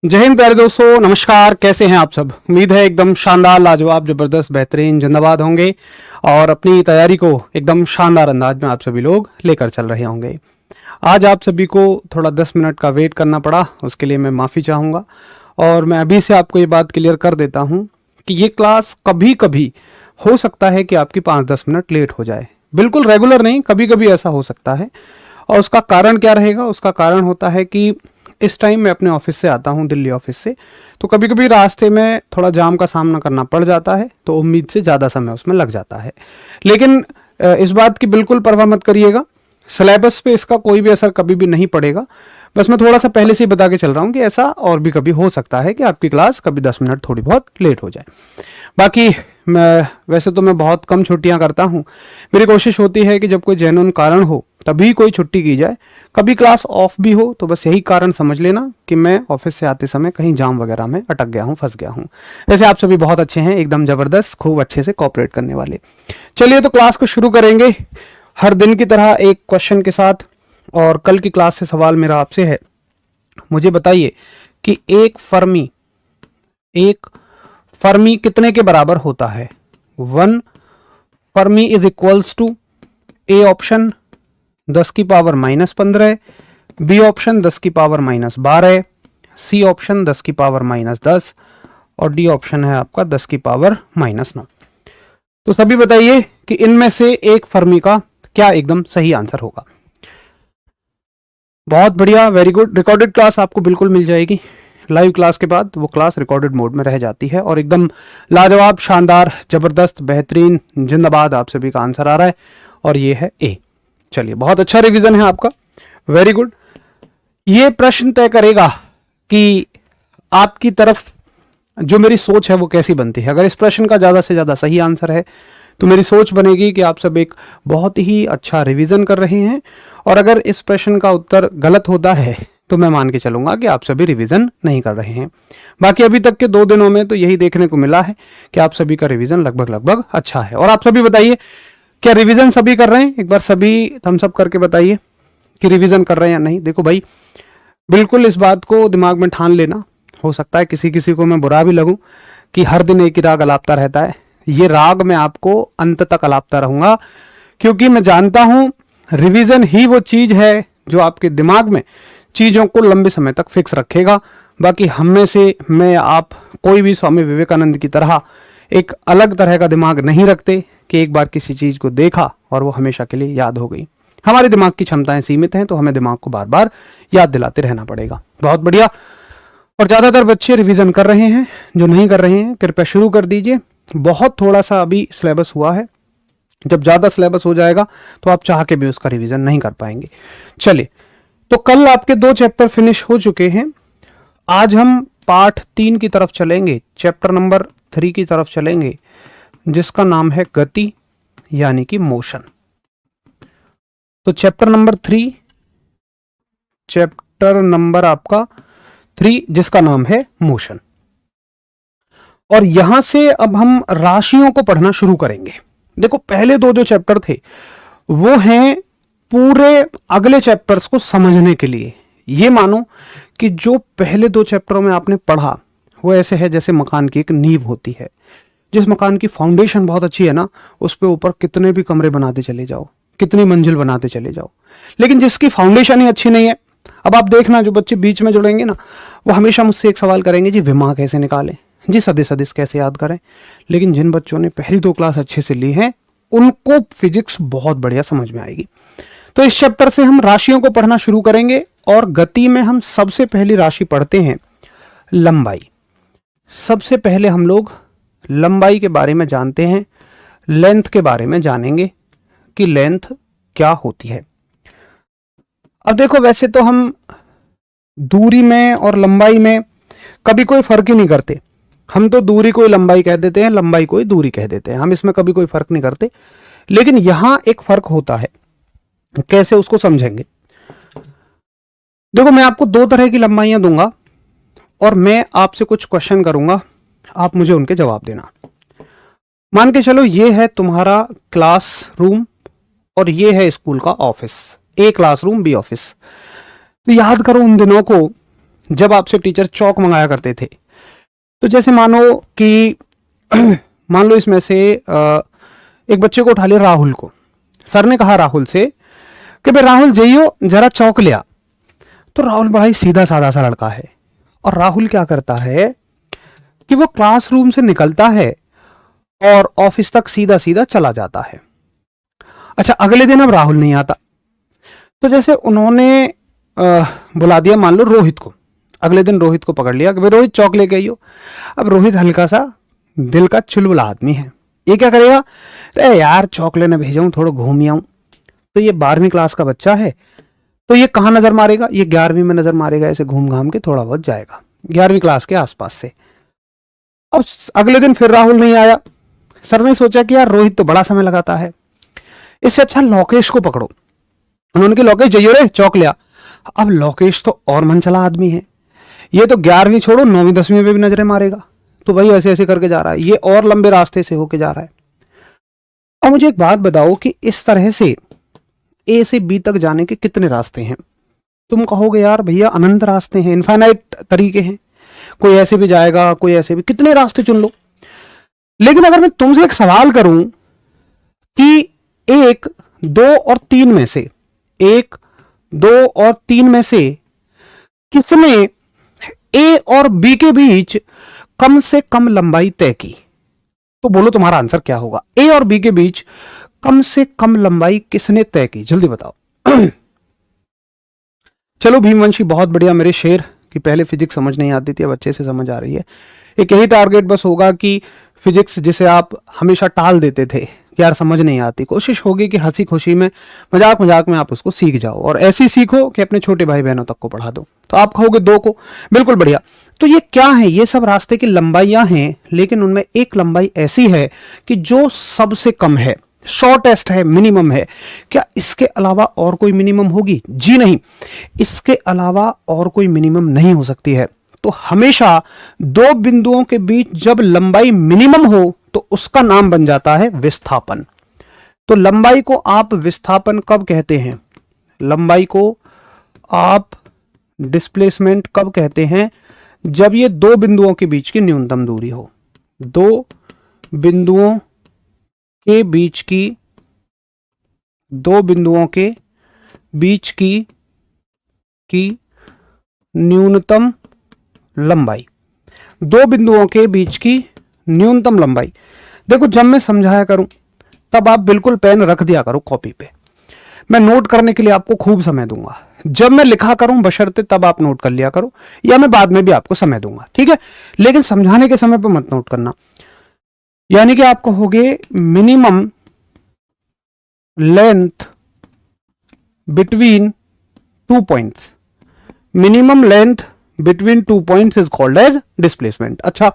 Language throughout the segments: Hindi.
जय हिंद प्यारे दोस्तों, नमस्कार। कैसे हैं आप सब? उम्मीद है एकदम शानदार, लाजवाब, जबरदस्त, बेहतरीन, जिंदाबाद होंगे और अपनी तैयारी को एकदम शानदार अंदाज में आप सभी लोग लेकर चल रहे होंगे। आज आप सभी को थोड़ा 10 मिनट का वेट करना पड़ा, उसके लिए मैं माफ़ी चाहूँगा। और मैं अभी से आपको ये बात क्लियर कर देता हूँ कि ये क्लास कभी कभी हो सकता है कि आपकी 5-10 मिनट लेट हो जाए, बिल्कुल रेगुलर नहीं, कभी कभी ऐसा हो सकता है। और उसका कारण क्या रहेगा? उसका कारण होता है कि इस टाइम मैं अपने ऑफिस से आता हूँ, दिल्ली ऑफिस से, तो कभी कभी रास्ते में थोड़ा जाम का सामना करना पड़ जाता है, तो उम्मीद से ज़्यादा समय उसमें लग जाता है। लेकिन इस बात की बिल्कुल परवाह मत करिएगा, सिलेबस पे इसका कोई भी असर कभी भी नहीं पड़ेगा। बस मैं थोड़ा सा पहले से ही बता के चल रहा हूँ कि ऐसा और भी कभी हो सकता है कि आपकी क्लास कभी 10 मिनट थोड़ी बहुत लेट हो जाए। बाकी वैसे तो मैं बहुत कम छुट्टियां करता हूँ। मेरी कोशिश होती है कि जब कोई जेन्युइन कारण हो तभी कोई छुट्टी की जाए। कभी क्लास ऑफ भी हो तो बस यही कारण समझ लेना कि मैं ऑफिस से आते समय कहीं जाम वगैरह में अटक गया हूँ, फंस गया हूँ। वैसे आप सभी बहुत अच्छे हैं, एकदम ज़बरदस्त, खूब अच्छे से कोऑपरेट करने वाले। चलिए तो क्लास को शुरू करेंगे हर दिन की तरह एक क्वेश्चन के साथ। और कल की क्लास से सवाल मेरा आपसे है, मुझे बताइए कि एक फर्मी कितने के बराबर होता है? 1 fermi is equals to A option 10 की पावर -15, बी ऑप्शन 10 की पावर -12, सी ऑप्शन 10 की पावर -10 और डी ऑप्शन है आपका 10 की पावर -9। तो सभी बताइए कि इनमें से एक फर्मी का क्या एकदम सही आंसर होगा। बहुत बढ़िया, वेरी गुड। रिकॉर्डेड क्लास आपको बिल्कुल मिल जाएगी। लाइव क्लास के बाद वो क्लास रिकॉर्डेड मोड में रह जाती है और एकदम लाजवाब, शानदार, जबरदस्त, बेहतरीन, जिंदाबाद आप सभी का आंसर आ रहा है और ये है ए। चलिए, बहुत अच्छा रिवीजन है आपका, वेरी गुड। ये प्रश्न तय करेगा कि आपकी तरफ जो मेरी सोच है वो कैसी बनती है। अगर इस प्रश्न का ज़्यादा से ज़्यादा सही आंसर है तो मेरी सोच बनेगी कि आप सब एक बहुत ही अच्छा रिवीजन कर रहे हैं, और अगर इस प्रश्न का उत्तर गलत होता है तो मैं मान के चलूंगा कि आप सभी रिवीजन नहीं कर रहे हैं। बाकी अभी तक के 2 दिनों में तो यही देखने को मिला है कि आप सभी का रिवीजन लगभग अच्छा है। और आप सभी बताइए, क्या रिवीजन सभी कर रहे हैं? एक बार सभी थम्स अप करके बताइए कि रिवीजन कर रहे हैं या नहीं। देखो भाई, बिल्कुल इस बात को दिमाग में ठान लेना। हो सकता है किसी किसी को मैं बुरा भी लगूं कि हर दिन एक ही राग अलापता रहता है। ये राग मैं आपको अंत तक अलापता रहूंगा, क्योंकि मैं जानता हूं रिवीजन ही वो चीज है जो आपके दिमाग में चीजों को लंबे समय तक फिक्स रखेगा। बाकी हम में से मैं आप कोई भी स्वामी विवेकानंद की तरह एक अलग तरह का दिमाग नहीं रखते कि एक बार किसी चीज को देखा और वो हमेशा के लिए याद हो गई। हमारे दिमाग की क्षमताएं सीमित हैं, तो हमें दिमाग को बार बार याद दिलाते रहना पड़ेगा। बहुत बढ़िया। और ज्यादातर बच्चे रिवीजन कर रहे हैं, जो नहीं कर रहे हैं कृपया शुरू कर दीजिए। बहुत थोड़ा सा अभी सिलेबस हुआ है, जब ज्यादा सिलेबस हो जाएगा तो आप चाह के भी उसका रिवीजन नहीं कर पाएंगे। चलिए, तो कल आपके 2 चैप्टर फिनिश हो चुके हैं। आज हम पार्ट 3 की तरफ चलेंगे, चैप्टर नंबर 3 की तरफ चलेंगे, जिसका नाम है गति यानी कि मोशन। तो चैप्टर नंबर आपका 3 जिसका नाम है मोशन। और यहां से अब हम राशियों को पढ़ना शुरू करेंगे। देखो, पहले 2 जो चैप्टर थे वो हैं पूरे अगले चैप्टर्स को समझने के लिए। ये मानो कि जो पहले 2 चैप्टरों में आपने पढ़ा वो ऐसे है जैसे मकान की एक नींव होती है। जिस मकान की फाउंडेशन बहुत अच्छी है ना, उस पे ऊपर कितने भी कमरे बनाते चले जाओ, कितनी मंजिल बनाते चले जाओ, लेकिन जिसकी फाउंडेशन ही अच्छी नहीं है, अब आप देखना जो बच्चे बीच में जुड़ेंगे ना, वो हमेशा मुझसे एक सवाल करेंगे, जी विमा कैसे निकालें, जी सदिश कैसे याद करें। लेकिन जिन बच्चों ने पहली 2 क्लास अच्छे से ली हैं उनको फिजिक्स बहुत बढ़िया समझ में आएगी। तो इस चैप्टर से हम राशियों को पढ़ना शुरू करेंगे और गति में हम सबसे पहली राशि पढ़ते हैं लंबाई। सबसे पहले हम लोग लंबाई के बारे में जानते हैं, लेंथ के बारे में जानेंगे कि लेंथ क्या होती है। अब देखो, वैसे तो हम दूरी में और लंबाई में कभी कोई फर्क ही नहीं करते। हम तो दूरी कोई लंबाई कह देते हैं, लंबाई कोई दूरी कह देते हैं, हम इसमें कभी कोई फर्क नहीं करते। लेकिन यहां एक फर्क होता है, कैसे उसको समझेंगे। देखो, मैं आपको 2 तरह की लंबाइयां दूंगा और मैं आपसे कुछ क्वेश्चन करूंगा, आप मुझे उनके जवाब देना। मान के चलो ये है तुम्हारा क्लास रूम और ये है स्कूल का office, A classroom B office. तो याद करो उन दिनों को जब आपसे टीचर चौक मंगाया करते थे, तो जैसे मानो कि मान लो इसमें से एक बच्चे को उठा लिया, राहुल को। सर ने कहा राहुल से कि भाई राहुल जाइयो जरा चौक लिया। तो राहुल बड़ा ही सीधा साधा सा लड़का है, और राहुल क्या करता है कि वो क्लासरूम से निकलता है और ऑफिस तक सीधा सीधा चला जाता है। अच्छा, अगले दिन अब राहुल नहीं आता, तो जैसे उन्होंने बुला दिया मान लो रोहित को। अगले दिन रोहित को पकड़ लिया कि भाई रोहित चौक लेके आइयो। अब रोहित हल्का सा दिल का चुलबुला आदमी है, ये क्या करेगा, अरे यार चौक लेने भेजा हूं, थोड़ा घूम आऊं। तो ये 12वीं क्लास का बच्चा है, तो ये कहाँ नजर मारेगा, ये 11वीं में नजर मारेगा, ऐसे घूम घाम के थोड़ा बहुत जाएगा 11वीं क्लास के आसपास से। अब अगले दिन फिर राहुल नहीं आया। सर ने सोचा कि यार रोहित तो बड़ा समय लगाता है, इससे अच्छा लोकेश को पकड़ो। उन्होंने कहा लोकेश जाइयो रे चौक लिया। अब लोकेश तो और मनचला आदमी है, ये तो 11वीं छोड़ो 9वीं 10वीं में भी नजरें मारेगा। तो भाई ऐसे ऐसे करके जा रहा है, ये और लंबे रास्ते से होके जा रहा है। अब मुझे एक बात बताओ कि इस तरह से ए से बी तक जाने के कितने रास्ते हैं? तुम कहोगे यार भैया अनंत रास्ते हैं, इनफाइनाइट तरीके हैं, कोई ऐसे भी जाएगा कोई ऐसे भी, कितने रास्ते चुन लो। लेकिन अगर मैं तुमसे एक सवाल करूं कि 1, 2 और 3 में से 1, 2 और 3 में से किसने ए और बी के बीच कम से कम लंबाई तय की, तो बोलो तुम्हारा आंसर क्या होगा। ए और बी के बीच कम से कम लंबाई किसने तय की, जल्दी बताओ। चलो भीमवंशी, बहुत बढ़िया मेरे शेर कि पहले फिजिक्स समझ नहीं आती थी, अब अच्छे से समझ आ रही है। एक यही टारगेट बस होगा कि फिजिक्स जिसे आप हमेशा टाल देते थे कि यार समझ नहीं आती, कोशिश होगी कि हंसी खुशी में मजाक मजाक में आप उसको सीख जाओ, और ऐसी सीखो कि अपने छोटे भाई बहनों तक को पढ़ा दो। तो आप कहोगे 2 को, बिल्कुल बढ़िया। तो ये क्या है, ये सब रास्ते की लंबाइयां हैं, लेकिन उनमें एक लंबाई ऐसी है कि जो सबसे कम है, शॉर्टेस्ट है, मिनिमम है। क्या इसके अलावा और कोई मिनिमम होगी? जी नहीं, इसके अलावा और कोई मिनिमम नहीं हो सकती है। तो हमेशा 2 बिंदुओं के बीच जब लंबाई मिनिमम हो तो उसका नाम बन जाता है विस्थापन। तो लंबाई को आप विस्थापन कब कहते हैं? लंबाई को आप डिस्प्लेसमेंट कब कहते हैं? जब ये 2 बिंदुओं के बीच की न्यूनतम दूरी हो। 2 बिंदुओं के बीच की 2 बिंदुओं के बीच की न्यूनतम लंबाई, 2 बिंदुओं के बीच की न्यूनतम लंबाई। देखो जब मैं समझाया करूं तब आप बिल्कुल पेन रख दिया करो कॉपी पे, मैं नोट करने के लिए आपको खूब समय दूंगा। जब मैं लिखा करूं बशर्ते तब आप नोट कर लिया करो, या मैं बाद में भी आपको समय दूंगा, ठीक है। लेकिन समझाने के समय पर मत नोट करना। यानी कि आप कहोगे minimum length between 2 points, minimum length between 2 points is called as displacement. अच्छा,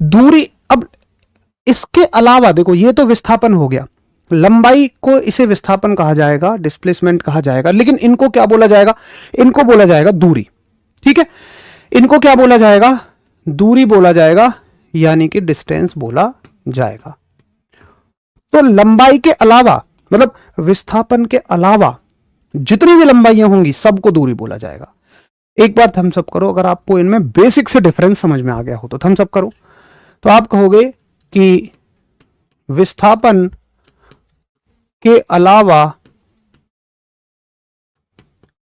दूरी, अब इसके अलावा देखो ये तो विस्थापन हो गया, लंबाई को इसे विस्थापन कहा जाएगा, डिस्प्लेसमेंट कहा जाएगा, लेकिन इनको क्या बोला जाएगा? इनको बोला जाएगा दूरी, ठीक है। इनको क्या बोला जाएगा? दूरी बोला जाएगा, यानी कि डिस्टेंस बोला जाएगा। तो लंबाई के अलावा, मतलब विस्थापन के अलावा जितनी भी लंबाइयां होंगी सबको दूरी बोला जाएगा। एक बार थम्स अप करो अगर आपको इनमें बेसिक से डिफरेंस समझ में आ गया हो, तो थम्स अप करो। तो आप कहोगे कि विस्थापन के अलावा,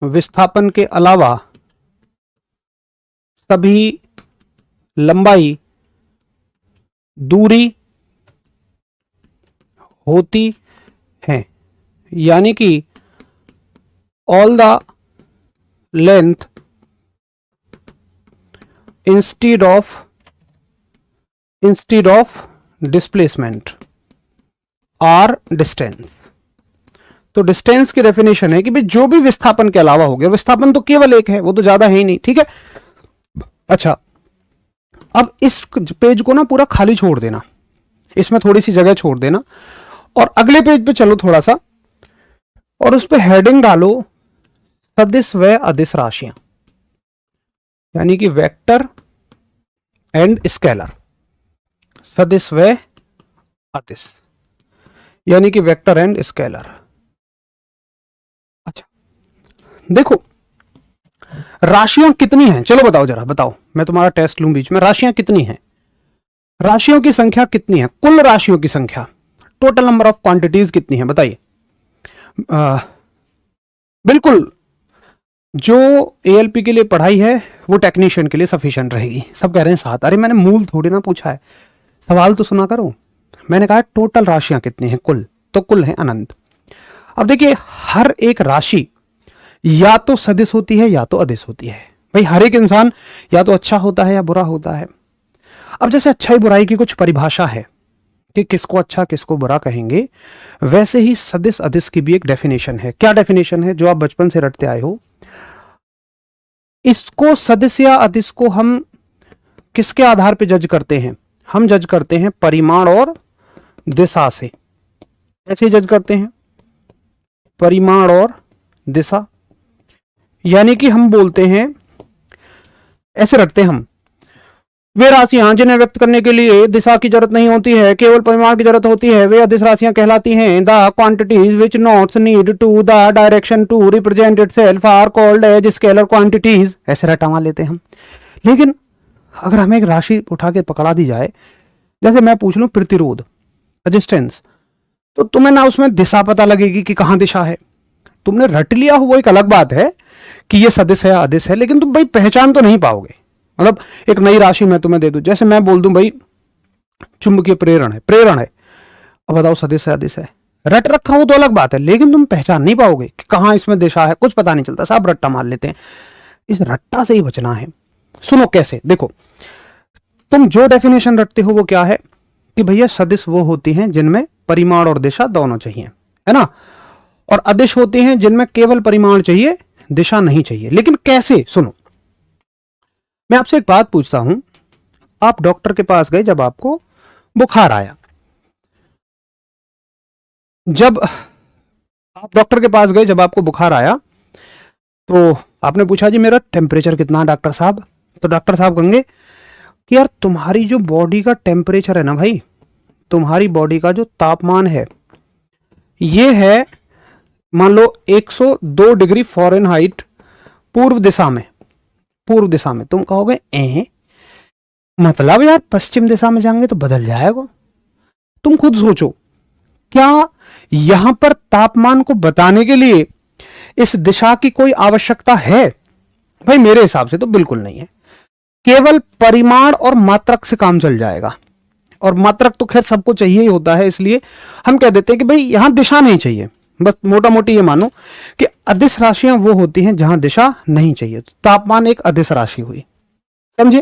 विस्थापन के अलावा सभी लंबाई दूरी होती है, यानी कि all the length instead of displacement are distance. तो डिस्टेंस की डेफिनेशन है कि भाई जो भी विस्थापन के अलावा हो गया, विस्थापन तो केवल एक है, वो तो ज्यादा है ही नहीं, ठीक है। अच्छा, अब इस पेज को ना पूरा खाली छोड़ देना, इसमें थोड़ी सी जगह छोड़ देना, और अगले पेज पे चलो थोड़ा सा, और उस पे हेडिंग डालो सदिश व अदिश राशियां, यानी कि वेक्टर एंड स्केलर। सदिश व अदिश यानी कि वेक्टर एंड स्केलर। अच्छा देखो, राशियां कितनी हैं, चलो बताओ जरा, बताओ, मैं तुम्हारा टेस्ट लूं बीच में। राशियां कितनी हैं, राशियों की संख्या कितनी है, कुल राशियों की संख्या, टोटल नंबर ऑफ क्वांटिटीज कितनी है, बताइए। बिल्कुल, जो एएलपी के लिए पढ़ाई है वो टेक्नीशियन के लिए सफिशिएंट रहेगी। सब कह रहे हैं 7। अरे मैंने मूल थोड़ी ना पूछा है, सवाल तो सुना करो। मैंने कहा टोटल राशियां कितनी हैं, कुल, तो कुल है अनंत। अब देखिए, हर एक राशि या तो सदिश होती है या तो अदिश होती है। भाई हर एक इंसान या तो अच्छा होता है या बुरा होता है। अब जैसे अच्छाई बुराई की कुछ परिभाषा है कि किसको अच्छा किसको बुरा कहेंगे, वैसे ही सदिश अदिश की भी एक डेफिनेशन है। क्या डेफिनेशन है, जो आप बचपन से रटते आए हो। इसको सदिश या अदिश को हम किसके आधार पे जज करते हैं, हम जज करते हैं परिमाण और दिशा से। कैसे जज करते हैं, परिमाण और दिशा। यानी कि हम बोलते हैं, ऐसे रखते हैं हम, वे राशियां जिन्हें व्यक्त करने के लिए दिशा की जरूरत नहीं होती है, केवल परिमाण की जरूरत होती है, वे अदिश राशियां कहलाती हैं। The quantities which nots need to the direction to represent itself are called as scalar quantities. ऐसे रटवा लेते हैं हम। लेकिन अगर हमें एक राशि उठा के पकड़ा दी जाए, जैसे मैं पूछ लूं प्रतिरोध, रेजिस्टेंस, तो तुम्हें ना उसमें दिशा पता लगेगी कि कहां दिशा है। तुमने रट लिया हो वो एक अलग बात है कि ये सदिश है अदिश है, लेकिन तुम भाई पहचान तो नहीं पाओगे। मतलब एक नई राशि मैं तुम्हें दे दूं, जैसे मैं बोल दूं भाई चुंबकीय प्रेरण है, प्रेरण है, अब बताओ सदिश है अदिश है। रट रखा हो तो अलग बात है, लेकिन तुम पहचान नहीं पाओगे कि कहां इसमें दिशा है, कुछ पता नहीं चलता, सब रट्टा मार लेते हैं। इस रट्टा से ही बचना है। सुनो कैसे, देखो, तुम जो डेफिनेशन रखते हो वो क्या है कि भैया सदिश वो होती हैं जिनमें परिमाण और दिशा दोनों चाहिए, है ना, और अदिश होती हैं जिनमें केवल परिमाण चाहिए, दिशा नहीं चाहिए। लेकिन कैसे, सुनो, मैं आपसे एक बात पूछता हूं। आप डॉक्टर के पास गए जब आपको बुखार आया, जब आप डॉक्टर के पास गए जब आपको बुखार आया, तो आपने पूछा जी मेरा टेम्परेचर कितना है डॉक्टर साहब, तो डॉक्टर साहब कहेंगे कि यार तुम्हारी जो बॉडी का टेम्परेचर है ना भाई, तुम्हारी बॉडी का जो तापमान है ये है मान लो 102 डिग्री फ़ारेनहाइट पूर्व दिशा में, पूर्व दिशा में। तुम कहोगे मतलब यार पश्चिम दिशा में जाएंगे तो बदल जाएगा। तुम खुद सोचो, क्या यहां पर तापमान को बताने के लिए इस दिशा की कोई आवश्यकता है? भाई मेरे हिसाब से तो बिल्कुल नहीं है। केवल परिमाण और मात्रक से काम चल जाएगा, और मात्रक तो खैर सबको चाहिए ही होता है, इसलिए हम कह देते हैं कि भाई यहां दिशा नहीं चाहिए। बस मोटा मोटी ये मानो कि अदिश राशियां वो होती हैं जहां दिशा नहीं चाहिए। तो तापमान एक अदिश राशि हुई, समझे,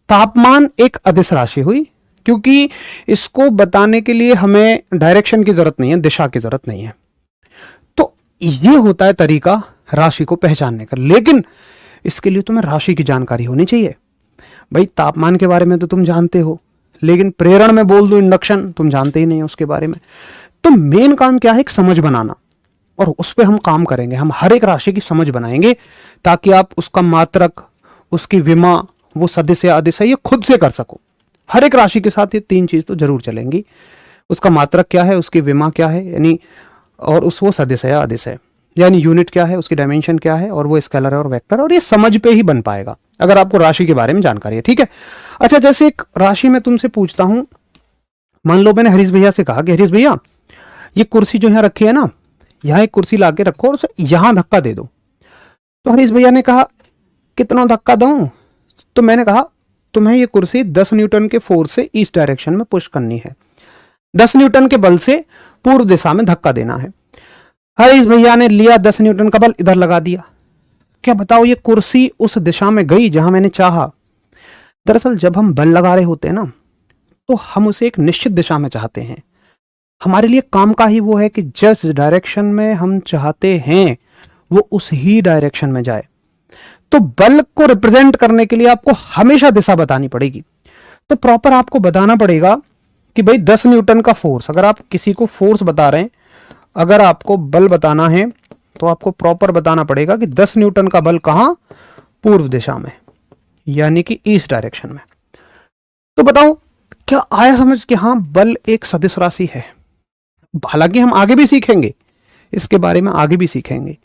तापमान एक अदिश राशि हुई, क्योंकि इसको बताने के लिए हमें डायरेक्शन की जरूरत नहीं है, दिशा की जरूरत नहीं है। तो ये होता है तरीका राशि को पहचानने का। लेकिन इसके लिए तुम्हें राशि की जानकारी होनी चाहिए। भाई तापमान के बारे में तो तुम जानते हो, लेकिन प्रेरण में बोल दो इंडक्शन, तुम जानते ही नहीं हो उसके बारे में। तो मेन काम क्या है, एक समझ बनाना, और उस पर हम काम करेंगे। हम हर एक राशि की समझ बनाएंगे ताकि आप उसका मात्रक, उसकी विमा, वो सदिश या अदिश है, ये खुद से कर सको। हर एक राशि के साथ ये 3 चीज तो जरूर चलेंगी। उसका मात्रक क्या है, उसकी विमा क्या है, यानी और उस वो सदिश है या अदिश है, यानी यूनिट क्या है, उसकी डायमेंशन क्या है, और वो स्केलर है और वेक्टर, और ये समझ पे ही बन पाएगा अगर आपको राशि के बारे में जानकारी है। ठीक है। अच्छा, जैसे एक राशि में तुमसे पूछता हूं, मान लो मैंने हरीश भैया से कहा कि हरीश भैया ये कुर्सी जो यहाँ रखी है ना, यहाँ एक कुर्सी ला के रखो और उसे यहाँ धक्का दे दो। तो हरीश भैया ने कहा कितना धक्का दूं? तो मैंने कहा तुम्हें ये कुर्सी 10 न्यूटन के फोर्स से इस डायरेक्शन में पुश करनी है, 10 न्यूटन के बल से पूर्व दिशा में धक्का देना है। हरीश भैया ने लिया 10 न्यूटन का बल, इधर लगा दिया। क्या बताओ ये कुर्सी उस दिशा में गई जहां मैंने चाहा? दरअसल जब हम बल लगा रहे होते हैं ना, तो हम उसे एक निश्चित दिशा में चाहते हैं। हमारे लिए काम का ही वो है कि जिस डायरेक्शन में हम चाहते हैं वो उस ही डायरेक्शन में जाए। तो बल को रिप्रेजेंट करने के लिए आपको हमेशा दिशा बतानी पड़ेगी। तो प्रॉपर आपको बताना पड़ेगा कि भाई 10 न्यूटन का फोर्स, अगर आप किसी को फोर्स बता रहे हैं, अगर आपको बल बताना है तो आपको प्रॉपर बताना पड़ेगा कि 10 न्यूटन का बल कहां? पूर्व दिशा में, यानी कि ईस्ट डायरेक्शन में। तो बताओ क्या आया समझ कि हाँ बल एक सदिश राशि है। हालांकि हम आगे भी सीखेंगे, इसके बारे में आगे भी सीखेंगे,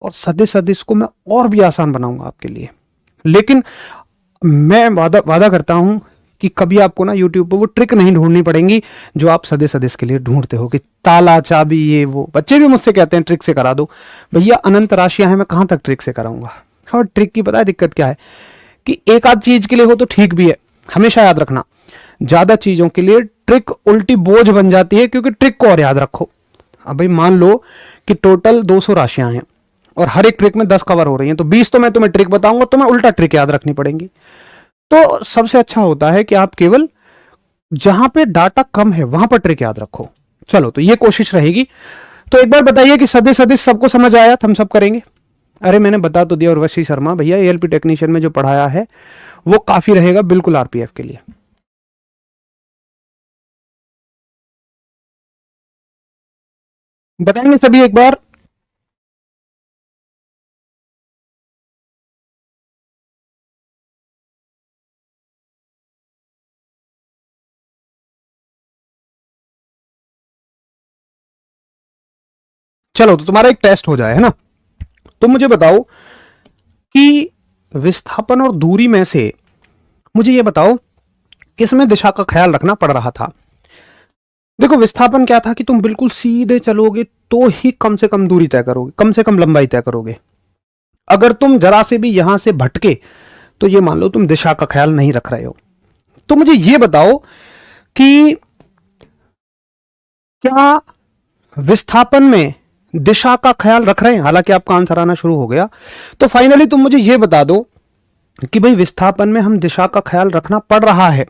और सदिश सदिश को मैं और भी आसान बनाऊंगा आपके लिए। लेकिन मैं वादा करता हूं कि कभी आपको ना यूट्यूब पर वो ट्रिक नहीं ढूंढनी पड़ेगी जो आप सदिश सदिश के लिए ढूंढते हो कि ताला चाबी ये वो। बच्चे भी मुझसे कहते हैं ट्रिक से करा दो। भैया अनंत राशियां हैं, मैं कहां तक ट्रिक से कराऊंगा। और ट्रिक की पता है दिक्कत क्या है कि एक आध चीज के लिए हो तो ठीक भी है, हमेशा याद रखना ज्यादा चीजों के लिए ट्रिक उल्टी बोझ बन जाती है, क्योंकि ट्रिक को और याद रखो। अब भाई मान लो कि टोटल 200 राशियां हैं और हर एक ट्रिक में 10 कवर हो रही हैं, तो 20 तो मैं तुम्हें ट्रिक बताऊंगा, तुम्हें उल्टा ट्रिक याद रखनी पड़ेगी। तो सबसे अच्छा होता है कि आप केवल जहां पे डाटा कम है वहां पर ट्रिक याद रखो। चलो तो ये कोशिश रहेगी। तो एक बार बताइए कि सदिश सदिश सबको समझ आया? हम सब करेंगे। अरे मैंने बता तो दिया उर्वशी शर्मा भैया, एएलपी टेक्नीशियन में जो पढ़ाया है वो काफी रहेगा बिल्कुल आरपीएफ के लिए। बताएंगे सभी एक बार। चलो तो तुम्हारा एक टेस्ट हो जाए, है ना। तुम मुझे बताओ कि विस्थापन और दूरी में से मुझे ये बताओ किसमें दिशा का ख्याल रखना पड़ रहा था। देखो विस्थापन क्या था कि तुम बिल्कुल सीधे चलोगे तो ही कम से कम दूरी तय करोगे, कम से कम लंबाई तय करोगे। अगर तुम जरा से भी यहां से भटके तो ये मान लो तुम दिशा का ख्याल नहीं रख रहे हो। तो मुझे ये बताओ कि क्या विस्थापन में दिशा का ख्याल रख रहे हैं? हालांकि आपका आंसर आना शुरू हो गया। तो फाइनली तुम मुझे यह बता दो कि भाई विस्थापन में हम दिशा का ख्याल रखना पड़ रहा है,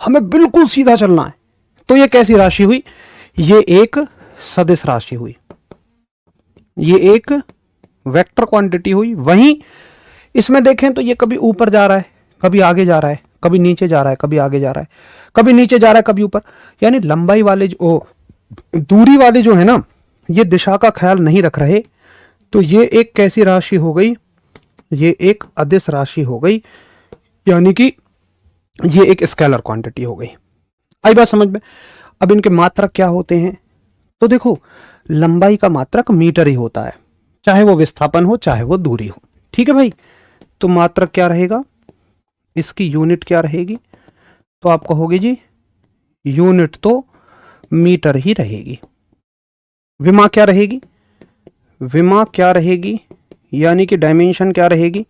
हमें बिल्कुल सीधा चलना है। तो ये कैसी राशि हुई? ये एक सदिश राशि हुई, ये एक वेक्टर क्वांटिटी हुई। वहीं इसमें देखें तो ये कभी ऊपर जा रहा है, कभी आगे जा रहा है, कभी नीचे जा रहा है, कभी आगे जा रहा है, कभी नीचे जा रहा है, कभी ऊपर। यानी लंबाई वाले जो दूरी वाले जो है ना, ये दिशा का ख्याल नहीं रख रहे। तो ये एक कैसी राशि हो गई? ये एक अदिश राशि हो गई, यानी कि ये एक स्केलर क्वांटिटी हो गई। आई बात समझ में? अब इनके मात्रक क्या होते हैं? तो देखो लंबाई का मात्रक मीटर ही होता है, चाहे वो विस्थापन हो चाहे वो दूरी हो। ठीक है भाई। तो मात्रक क्या रहेगा? इसकी यूनिट क्या रहेगी? तो आप कहोगे जी यूनिट तो मीटर ही रहेगी। विमा क्या रहेगी? विमा क्या रहेगी यानी कि डायमेंशन क्या रहेगी?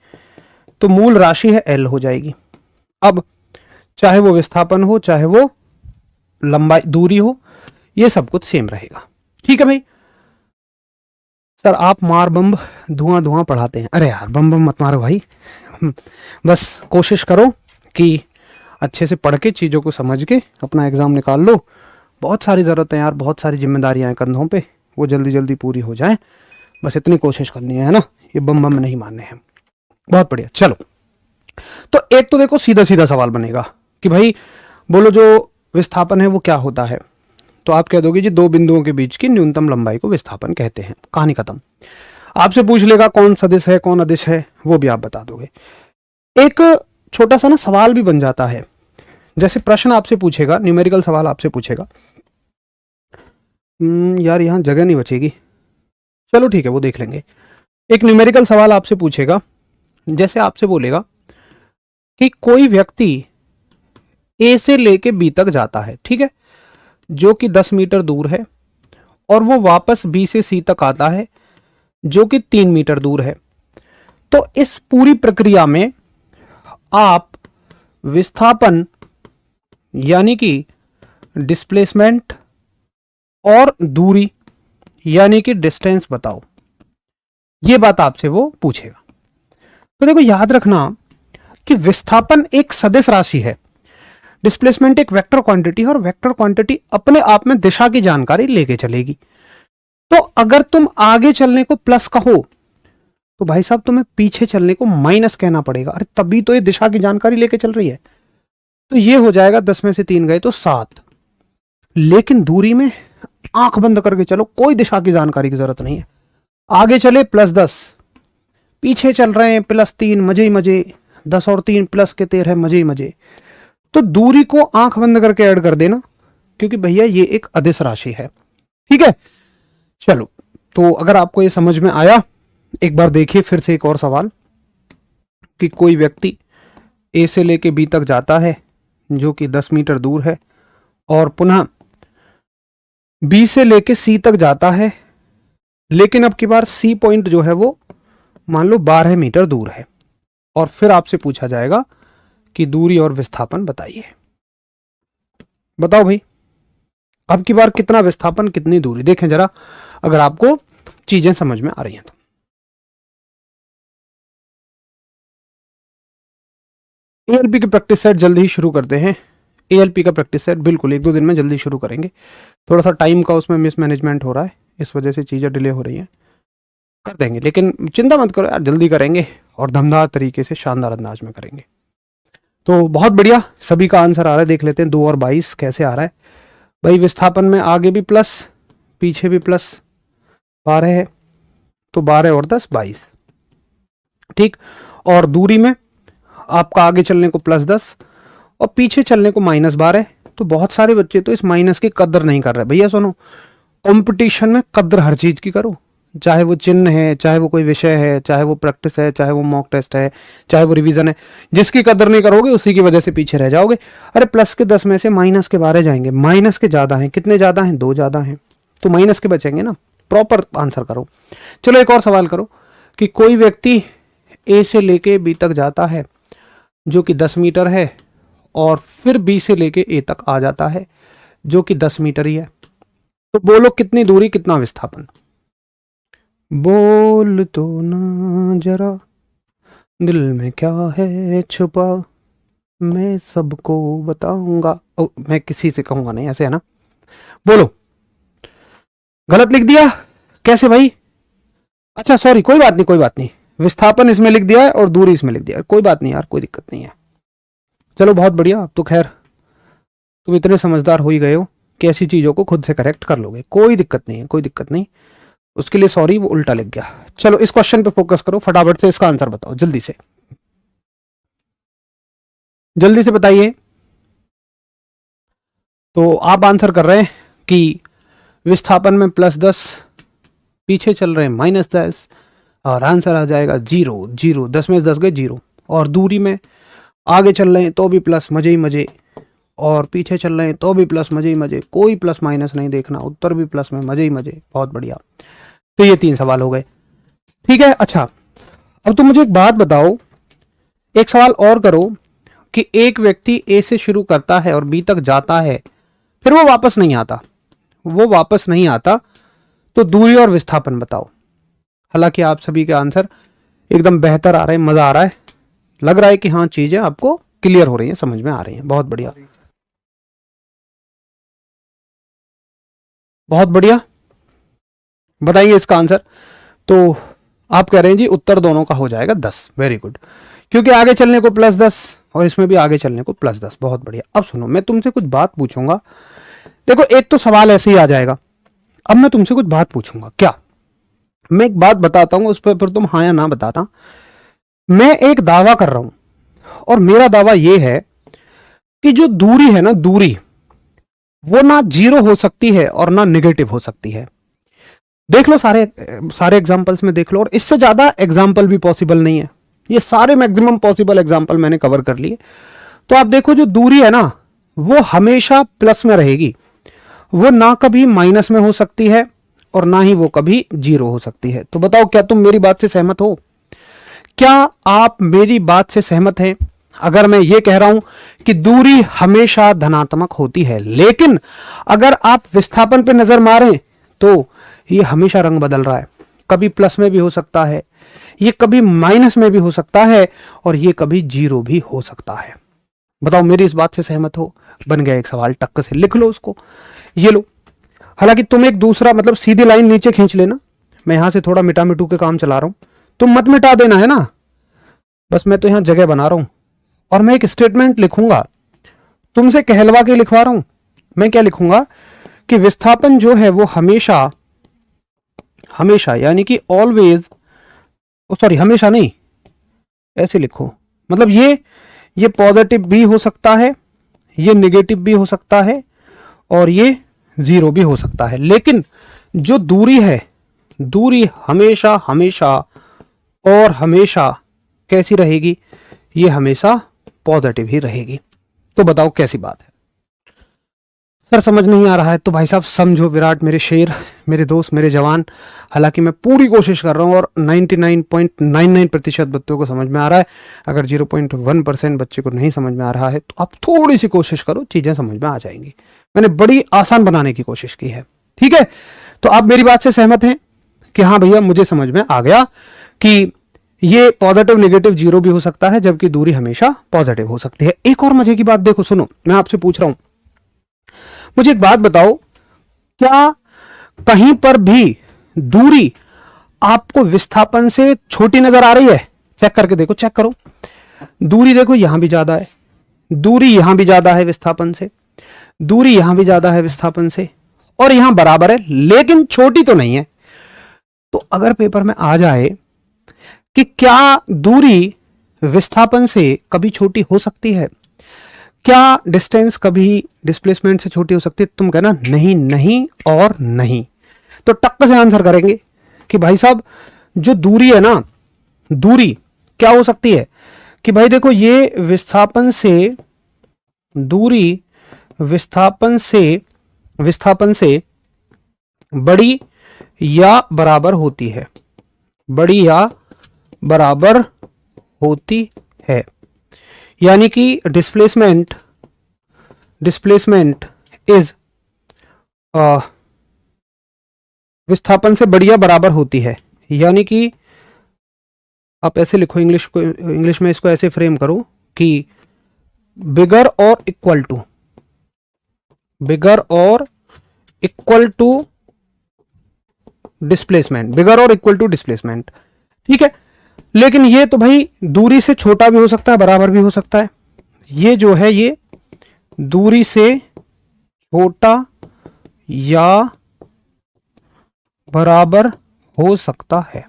तो मूल राशि है एल हो जाएगी। अब चाहे वो विस्थापन हो चाहे वो लंबाई दूरी हो, ये सब कुछ सेम रहेगा। ठीक है भाई। सर आप मार बम धुआं धुआं पढ़ाते हैं। अरे यार बम बम मत मारो भाई, बस कोशिश करो कि अच्छे से पढ़ के चीज़ों को समझ के अपना एग्ज़ाम निकाल लो। बहुत सारी ज़रूरत है यार, बहुत सारी जिम्मेदारियां हैं कंधों पे, वो जल्दी जल्दी पूरी हो जाए, बस इतनी कोशिश करनी है ना। ये बम बम नहीं मारने हैं। बहुत बढ़िया। चलो तो एक तो देखो सीधा सीधा सवाल बनेगा कि भाई बोलो जो विस्थापन है वो क्या होता है। तो आप कह दोगे जी दो बिंदुओं के बीच की न्यूनतम लंबाई को विस्थापन कहते हैं, कहानी खत्म। आपसे पूछ लेगा कौन सदिश है कौन अदिश है, वो भी आप बता दोगे। एक छोटा सा ना सवाल भी बन जाता है, जैसे प्रश्न आपसे पूछेगा, न्यूमेरिकल सवाल आपसे पूछेगा। यार यहाँ जगह नहीं बचेगी, चलो ठीक है वो देख लेंगे। एक न्यूमेरिकल सवाल आपसे पूछेगा, जैसे आपसे बोलेगा कि कोई व्यक्ति ए से लेके बी तक जाता है, ठीक है, जो कि 10 मीटर दूर है, और वो वापस बी से सी तक आता है जो कि 3 मीटर दूर है। तो इस पूरी प्रक्रिया में आप विस्थापन यानी कि डिस्प्लेसमेंट और दूरी यानी कि डिस्टेंस बताओ। ये बात आपसे वो पूछेगा। तो देखो याद रखना कि विस्थापन एक सदिश राशि है, डिस्प्लेसमेंट एक वेक्टर क्वांटिटी है, और वेक्टर क्वांटिटी अपने आप में दिशा की जानकारी लेके चलेगी। तो अगर तुम आगे चलने को प्लस कहो तो भाई साहब तुम्हें पीछे चलने को माइनस कहना पड़ेगा। अरे तभी तो ये दिशा की जानकारी लेके चल रही है। तो ये हो जाएगा 10 में से 3 गए तो 7। लेकिन दूरी में आंख बंद करके चलो, कोई दिशा की जानकारी की जरूरत नहीं है। आगे चले +10, पीछे चल रहे हैं +3, मजे ही मजे, 10 और 3 प्लस के 13 मजे ही मजे। तो दूरी को आंख बंद करके ऐड कर देना, क्योंकि भैया ये एक अदिश राशि है। ठीक है। चलो तो अगर आपको ये समझ में आया एक बार देखिए फिर से एक और सवाल कि कोई व्यक्ति ए से लेके बी तक जाता है जो कि 10 मीटर दूर है, और पुनः बी से लेके सी तक जाता है, लेकिन अब की बार सी पॉइंट जो है वो मान लो 12 मीटर दूर है, और फिर आपसे पूछा जाएगा कि दूरी और विस्थापन बताइए। बताओ भाई, अब की बार कितना विस्थापन कितनी दूरी, देखें जरा अगर आपको चीजें समझ में आ रही हैं तो। एएलपी की प्रैक्टिस सेट जल्दी ही शुरू करते हैं। एएलपी का प्रैक्टिस सेट बिल्कुल 1-2 दिन में जल्दी शुरू करेंगे। थोड़ा सा टाइम का उसमें मिसमैनेजमेंट हो रहा है, इस वजह से चीज़ें डिले हो रही हैं। कर देंगे, लेकिन चिंता मत करो यार, जल्दी करेंगे और दमदार तरीके से शानदार अंदाज में करेंगे। तो बहुत बढ़िया, सभी का आंसर आ रहा है। देख लेते हैं 2 और 22 कैसे आ रहा है। भाई विस्थापन में आगे भी प्लस पीछे भी प्लस 12 है, तो 12 और 10 22, ठीक। और दूरी में आपका आगे चलने को +10 और पीछे चलने को -12। तो बहुत सारे बच्चे तो इस माइनस की कदर नहीं कर रहे। भैया सुनो, कंपटीशन में कदर हर चीज की करो, चाहे वो चिन्ह है, चाहे वो कोई विषय है, चाहे वो प्रैक्टिस है, चाहे वो मॉक टेस्ट है, चाहे वो रिवीजन है। जिसकी कदर नहीं करोगे उसी की वजह से पीछे रह जाओगे। अरे प्लस के 10 में से माइनस के 12 जाएंगे, माइनस के ज्यादा हैं, कितने ज्यादा हैं? 2 ज्यादा हैं, तो माइनस के बचेंगे ना। प्रॉपर आंसर करो। चलो एक और सवाल करो कि कोई व्यक्ति ए से लेके बी तक जाता है जो कि 10 मीटर है, और फिर बी से लेके ए तक आ जाता है जो कि 10 मीटर ही है। तो बोलो कितनी दूरी कितना विस्थापन? बोल तो ना जरा दिल में क्या है छुपा, मैं सबको बताऊंगा। मैं किसी से कहूंगा नहीं, ऐसे है ना। बोलो, गलत लिख दिया कैसे भाई? अच्छा सॉरी, कोई बात नहीं, कोई बात नहीं। विस्थापन इसमें लिख दिया है और दूरी इसमें लिख दिया है, कोई बात नहीं यार, कोई दिक्कत नहीं है। चलो बहुत बढ़िया, अब तो खैर तुम इतने समझदार हो ही गए हो कि ऐसी चीजों को खुद से करेक्ट कर लोगे। कोई दिक्कत नहीं है, कोई दिक्कत नहीं। उसके लिए सॉरी, वो उल्टा लिख गया। चलो इस क्वेश्चन पे फोकस करो, फटाफट से इसका आंसर बताओ, जल्दी से जल्दी से बताइए। तो आप आंसर कर रहे हैं कि विस्थापन में +10, पीछे चल रहे हैं -10, और आंसर आ जाएगा 0 0। 10 में 10 गए 0। और दूरी में आगे चल रहे हैं तो भी प्लस, मजे ही मजे, और पीछे चल रहे हैं तो भी प्लस, मजे ही मजे, कोई प्लस माइनस नहीं देखना, उत्तर भी प्लस में, मजे ही मजे। बहुत बढ़िया। तो ये 3 सवाल हो गए, ठीक है। अच्छा अब तुम मुझे एक बात बताओ, एक सवाल और करो कि एक व्यक्ति ए से शुरू करता है और बी तक जाता है, फिर वो वापस नहीं आता, वो वापस नहीं आता, तो दूरी और विस्थापन बताओ। हालांकि आप सभी के आंसर एकदम बेहतर आ रहे हैं, मजा आ रहा है, लग रहा है कि हाँ चीजें आपको क्लियर हो रही हैं, समझ में आ रही हैं। बहुत बढ़िया, बहुत बढ़िया। बताइए इसका आंसर। तो आप कह रहे हैं जी उत्तर दोनों का हो जाएगा 10। वेरी गुड, क्योंकि आगे चलने को +10 और इसमें भी आगे चलने को +10। बहुत बढ़िया। अब सुनो, मैं तुमसे कुछ बात पूछूंगा। देखो एक तो सवाल ऐसे ही आ जाएगा, अब मैं तुमसे कुछ बात पूछूंगा। क्या? मैं एक बात बताता हूं, उस पर फिर तुम हाँ या ना बताना। मैं एक दावा कर रहा हूं, और मेरा दावा यह है कि जो दूरी है ना, दूरी वो ना 0 हो सकती है और ना नेगेटिव हो सकती है। देख लो सारे सारे एग्जांपल्स में देख लो, और इससे ज्यादा एग्जांपल भी पॉसिबल नहीं है। ये सारे मैक्सिमम पॉसिबल एग्जांपल मैंने कवर कर लिए। तो आप देखो जो दूरी है ना, वो हमेशा प्लस में रहेगी, वो ना कभी माइनस में हो सकती है और ना ही वो कभी 0 हो सकती है। तो बताओ क्या तुम मेरी बात से सहमत हो? क्या आप मेरी बात से सहमत हैं? अगर मैं ये कह रहा हूं कि दूरी हमेशा धनात्मक होती है, लेकिन अगर आप विस्थापन पे नजर मारें तो ये हमेशा रंग बदल रहा है, कभी प्लस में भी हो सकता है, ये कभी माइनस में भी हो सकता है, और ये कभी 0 भी हो सकता है। बताओ मेरी इस बात से सहमत हो? बन गया एक सवाल, टक्क से लिख लो उसको, ये लो। हालांकि तुम एक दूसरा मतलब सीधी लाइन नीचे खींच लेना, मैं यहां से थोड़ा मिटा मिटू के काम चला रहा हूं, तुम मत मिटा देना है ना, बस मैं तो यहां जगह बना रहा हूं। और मैं एक स्टेटमेंट लिखूंगा, तुमसे कहलवा के लिखवा रहा हूं। मैं क्या लिखूंगा कि विस्थापन जो है वो हमेशा, हमेशा यानी कि ऑलवेज, सॉरी हमेशा नहीं, ऐसे लिखो, मतलब ये पॉजिटिव भी हो सकता है, ये नेगेटिव भी हो सकता है, और ये 0 भी हो सकता है, लेकिन जो दूरी है, दूरी हमेशा हमेशा और हमेशा कैसी रहेगी, ये हमेशा पॉजिटिव ही रहेगी। तो बताओ कैसी बात है। सर समझ नहीं आ रहा है तो भाई साहब समझो विराट, मेरे शेर, मेरे दोस्त, मेरे जवान, हालांकि मैं पूरी कोशिश कर रहा हूँ और 99.99% बच्चों को समझ में आ रहा है। अगर 0.1% बच्चे को नहीं समझ में आ रहा है तो आप थोड़ी सी कोशिश करो, चीज़ें समझ में आ जाएंगी। मैंने बड़ी आसान बनाने की कोशिश की है, ठीक है। तो आप मेरी बात से सहमत हैं कि हाँ भैया मुझे समझ में आ गया कि ये पॉजिटिव नेगेटिव जीरो भी हो सकता है, जबकि दूरी हमेशा पॉजिटिव हो सकती है। एक और मजे की बात देखो, सुनो, मैं आपसे पूछ रहा हूं, मुझे एक बात बताओ, क्या कहीं पर भी दूरी आपको विस्थापन से छोटी नजर आ रही है? चेक करके देखो, चेक करो, दूरी देखो यहां भी ज्यादा है, दूरी यहां भी ज्यादा है विस्थापन से, दूरी यहां भी ज्यादा है विस्थापन से, और यहां बराबर है, लेकिन छोटी तो नहीं है। तो अगर पेपर में आ जाए कि क्या दूरी विस्थापन से कभी छोटी हो सकती है, क्या डिस्टेंस कभी डिस्प्लेसमेंट से छोटी हो सकती है, तुम कहना नहीं, नहीं और नहीं। तो टक्कर से आंसर करेंगे कि भाई साहब जो दूरी है ना, दूरी क्या हो सकती है कि भाई देखो ये विस्थापन से, दूरी विस्थापन से बड़ी या बराबर होती है, बड़ी या बराबर होती है। यानी कि डिस्प्लेसमेंट इज विस्थापन से बड़ी या बराबर होती है। यानी कि आप ऐसे लिखो, इंग्लिश में इसको ऐसे फ्रेम करो कि बिगर और इक्वल टू डिस्प्लेसमेंट, बिगर और इक्वल टू डिस्प्लेसमेंट, ठीक है। लेकिन ये तो भाई दूरी से छोटा भी हो सकता है, बराबर भी हो सकता है। ये जो है ये दूरी से छोटा या बराबर हो सकता है,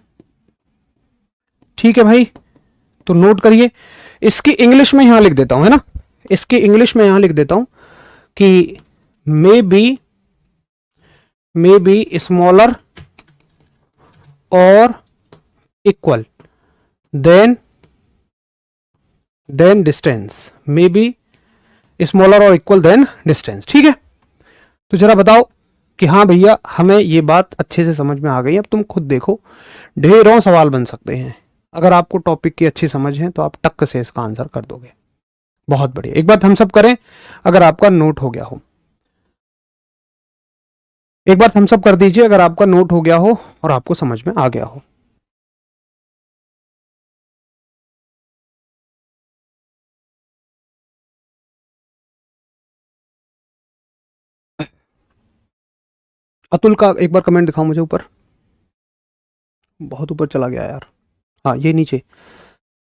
ठीक है भाई। तो नोट करिए, इसकी इंग्लिश में यहां लिख देता हूं, है ना, इसकी इंग्लिश में यहां लिख देता हूं कि may be smaller or equal than distance, may be smaller or equal than distance, ठीक है। तो जरा बताओ कि हाँ भैया हमें ये बात अच्छे से समझ में आ गई। अब तुम खुद देखो, ढेरों सवाल बन सकते हैं। अगर आपको टॉपिक की अच्छी समझ है तो आप टक से इसका आंसर कर दोगे। बहुत बढ़िया, एक बार हम सब करें, अगर आपका नोट हो गया हो, एक बार हम सब कर दीजिए अगर आपका नोट हो गया हो और आपको समझ में आ गया हो। अतुल का एक बार कमेंट दिखाओ मुझे ऊपर, बहुत ऊपर चला गया यार, हाँ ये नीचे।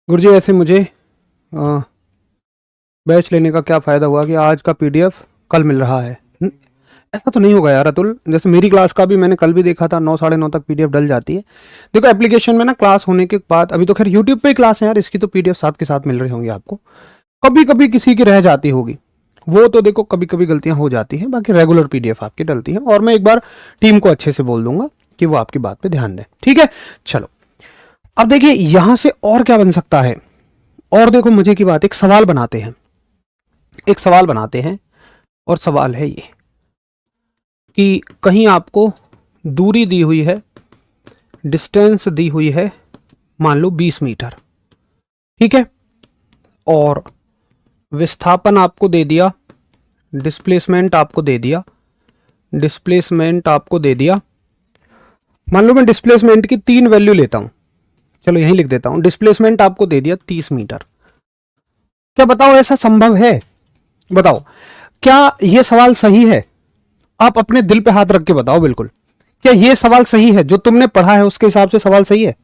गुरुजी ऐसे मुझे बैच लेने का क्या फ़ायदा हुआ कि आज का पीडीएफ कल मिल रहा है? ऐसा तो नहीं होगा यार अतुल, जैसे मेरी क्लास का भी मैंने कल भी देखा था, 9 साढ़े 9 तक पीडीएफ डल जाती है। देखो एप्लीकेशन में ना क्लास होने के बाद, अभी तो खैर यूट्यूब पे ही क्लास है यार, इसकी तो पीडीएफ साथ के साथ मिल रही होंगी आपको। कभी कभी किसी की रह जाती होगी, वो तो देखो कभी कभी गलतियां हो जाती हैं, बाकी रेगुलर पीडीएफ आपकी डलती है। और मैं एक बार टीम को अच्छे से बोल दूंगा कि वो आपकी बात पे ध्यान दें, ठीक है। चलो अब देखिए यहां से और क्या बन सकता है, और देखो मजे की बात, एक सवाल बनाते हैं, एक सवाल बनाते हैं, और सवाल है ये कि कहीं आपको दूरी दी हुई है, डिस्टेंस दी हुई है, मान लो 20 मीटर, ठीक है, और विस्थापन आपको दे दिया, डिस्प्लेसमेंट आपको दे दिया, डिस्प्लेसमेंट आपको दे दिया। मान लो मैं डिस्प्लेसमेंट की 3 वैल्यू लेता हूं, चलो यहीं लिख देता हूं, डिस्प्लेसमेंट आपको दे दिया 30 मीटर। क्या बताओ ऐसा संभव है? बताओ क्या यह सवाल सही है? आप अपने दिल पे हाथ रख के बताओ बिल्कुल, क्या यह सवाल सही है? जो तुमने पढ़ा है उसके हिसाब से सवाल सही है?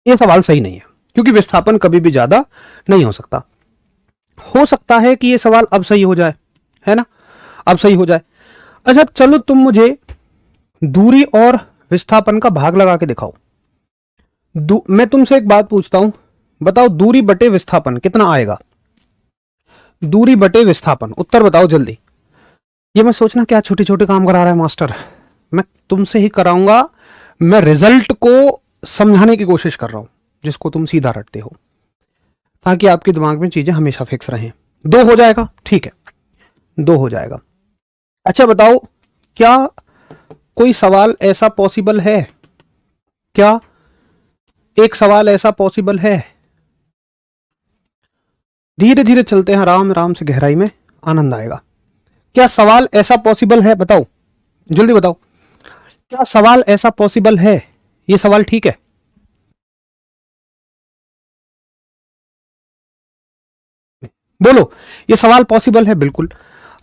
यह सवाल सही नहीं है, क्योंकि विस्थापन कभी भी ज्यादा नहीं हो सकता। हो सकता है कि यह सवाल अब सही हो जाए, है ना, अब सही हो जाए। अच्छा चलो तुम मुझे दूरी और विस्थापन का भाग लगा के दिखाओ। मैं तुमसे एक बात पूछता हूं, बताओ दूरी बटे विस्थापन कितना आएगा? दूरी बटे विस्थापन, उत्तर बताओ जल्दी। ये मैं सोचना क्या छोटे छोटे काम करा रहा है मास्टर, मैं तुमसे ही कराऊंगा। मैं रिजल्ट को समझाने की कोशिश कर रहा हूं जिसको तुम सीधा रटते हो, ताकि आपके दिमाग में चीजें हमेशा फिक्स रहें। 2 हो जाएगा, ठीक है, 2 हो जाएगा। अच्छा बताओ, क्या कोई सवाल ऐसा पॉसिबल है, क्या एक सवाल ऐसा पॉसिबल है? धीरे धीरे चलते हैं, आराम आराम से, गहराई में, आनंद आएगा। क्या सवाल ऐसा पॉसिबल है? बताओ, जल्दी बताओ, क्या सवाल ऐसा पॉसिबल है? ये सवाल ठीक है? बोलो, ये सवाल पॉसिबल है? बिल्कुल।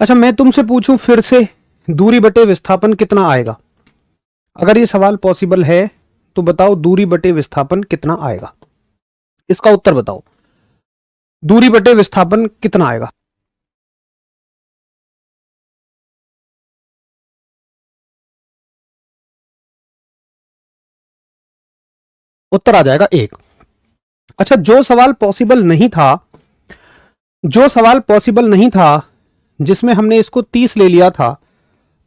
अच्छा मैं तुमसे पूछूं फिर से, दूरी बटे विस्थापन कितना आएगा? अगर ये सवाल पॉसिबल है तो बताओ दूरी बटे विस्थापन कितना आएगा, इसका उत्तर बताओ। दूरी बटे विस्थापन कितना आएगा? उत्तर आ जाएगा 1। अच्छा, जो सवाल पॉसिबल नहीं था, जो सवाल पॉसिबल नहीं था, जिसमें हमने इसको 30 ले लिया था,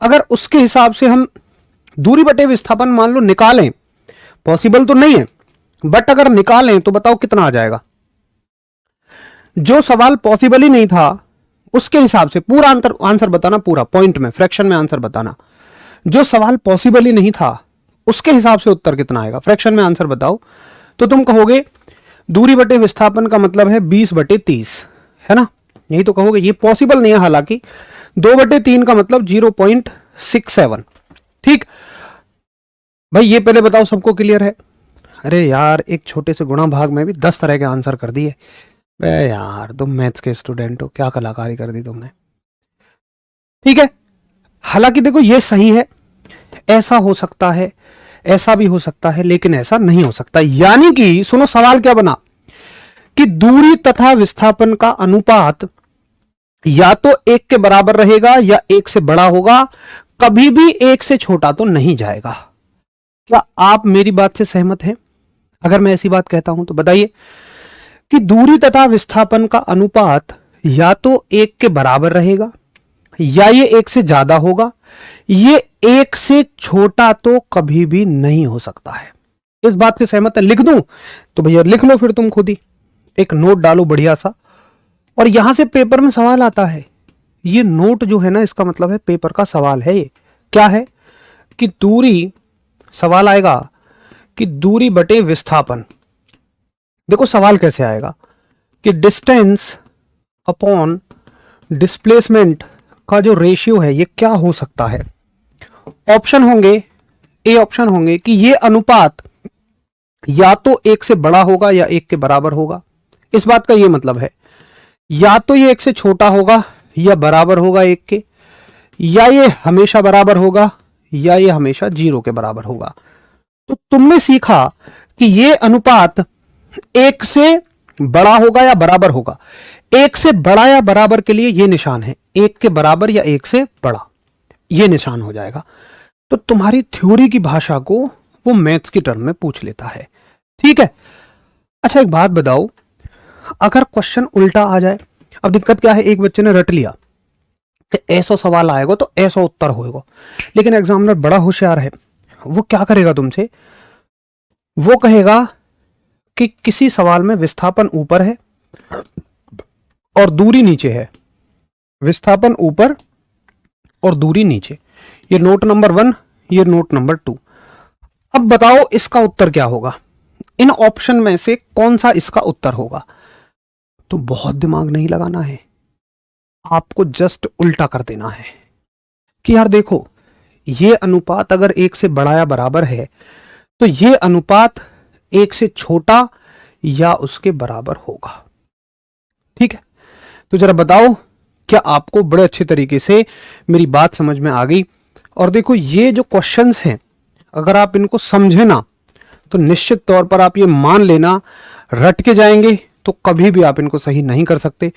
अगर उसके हिसाब से हम दूरी बटे विस्थापन मान लो निकालें, पॉसिबल तो नहीं है बट अगर निकालें तो बताओ कितना आ जाएगा? जो सवाल पॉसिबल ही नहीं था उसके हिसाब से पूरा आंसर बताना, पूरा पॉइंट में, फ्रैक्शन में आंसर बताना। जो सवाल पॉसिबल ही नहीं था उसके हिसाब से उत्तर कितना आएगा, फ्रैक्शन में आंसर बताओ। तो तुम कहोगे दूरी बटे विस्थापन का मतलब है 20/30, है ना, यही तो कहोगे। ये पॉसिबल नहीं है, हालांकि 2/3 का मतलब 0.67। ठीक भाई, ये पहले बताओ सबको क्लियर है? अरे यार, एक छोटे से गुणा भाग में भी 10 तरह के आंसर कर दिए। यार तुम मैथ्स के स्टूडेंट हो, क्या कलाकारी कर दी तुमने। ठीक है, हालांकि देखो ये सही है, ऐसा हो सकता है, ऐसा भी हो सकता है, लेकिन ऐसा नहीं हो सकता। यानी कि सुनो सवाल क्या बना, कि दूरी तथा विस्थापन का अनुपात या तो 1 के बराबर रहेगा या 1 से बड़ा होगा, कभी भी 1 से छोटा तो नहीं जाएगा। क्या आप मेरी बात से सहमत हैं? अगर मैं ऐसी बात कहता हूं तो बताइए कि दूरी तथा विस्थापन का अनुपात या तो 1 के बराबर रहेगा या ये 1 से ज्यादा होगा, ये 1 से छोटा तो कभी भी नहीं हो सकता है। इस बात से सहमत है? लिख दूं तो भैया लिख लो, फिर तुम खुद ही एक नोट डालो बढ़िया सा, और यहां से पेपर में सवाल आता है। ये नोट जो है ना, इसका मतलब है पेपर का सवाल है। ये क्या है कि दूरी, सवाल आएगा कि दूरी बटे विस्थापन। देखो सवाल कैसे आएगा कि डिस्टेंस अपॉन डिस्प्लेसमेंट का जो रेशियो है ये क्या हो सकता है। ऑप्शन होंगे, ए ऑप्शन होंगे कि ये अनुपात या तो 1 से बड़ा होगा या 1 के बराबर होगा। इस बात का ये मतलब है या तो ये 1 से छोटा होगा या बराबर होगा 1 के, या ये हमेशा बराबर होगा या ये हमेशा 0 के बराबर होगा। तो तुमने सीखा कि ये अनुपात 1 से बड़ा होगा या बराबर होगा। 1 से बड़ा या बराबर के लिए ये निशान है, 1 के बराबर या 1 से बड़ा, ये निशान हो जाएगा। तो तुम्हारी थ्योरी की भाषा को वो मैथ्स की टर्म में पूछ लेता है। ठीक है। अच्छा एक बात बताओ, अगर क्वेश्चन उल्टा आ जाए, अब दिक्कत क्या है, एक बच्चे ने रट लिया कि ऐसा सवाल आएगा तो ऐसा उत्तर होगा, लेकिन एग्जामिनर बड़ा होशियार है, वो क्या करेगा तुमसे, वो कहेगा कि किसी सवाल में विस्थापन ऊपर है और दूरी नीचे है, विस्थापन ऊपर और दूरी नीचे, ये नोट नंबर 1, ये नोट नंबर 2। अब बताओ इसका उत्तर क्या होगा, इन ऑप्शन में से कौन सा इसका उत्तर होगा। तो बहुत दिमाग नहीं लगाना है, आपको जस्ट उल्टा कर देना है कि यार देखो ये अनुपात अगर 1 से बड़ा या बराबर है तो ये अनुपात 1 से छोटा या उसके बराबर होगा। ठीक है, तो जरा बताओ क्या आपको बड़े अच्छे तरीके से मेरी बात समझ में आ गई। और देखो ये जो क्वेश्चंस हैं, अगर आप इनको समझे ना तो निश्चित तौर पर आप ये मान लेना, रट के जाएंगे तो कभी भी आप इनको सही नहीं कर सकते,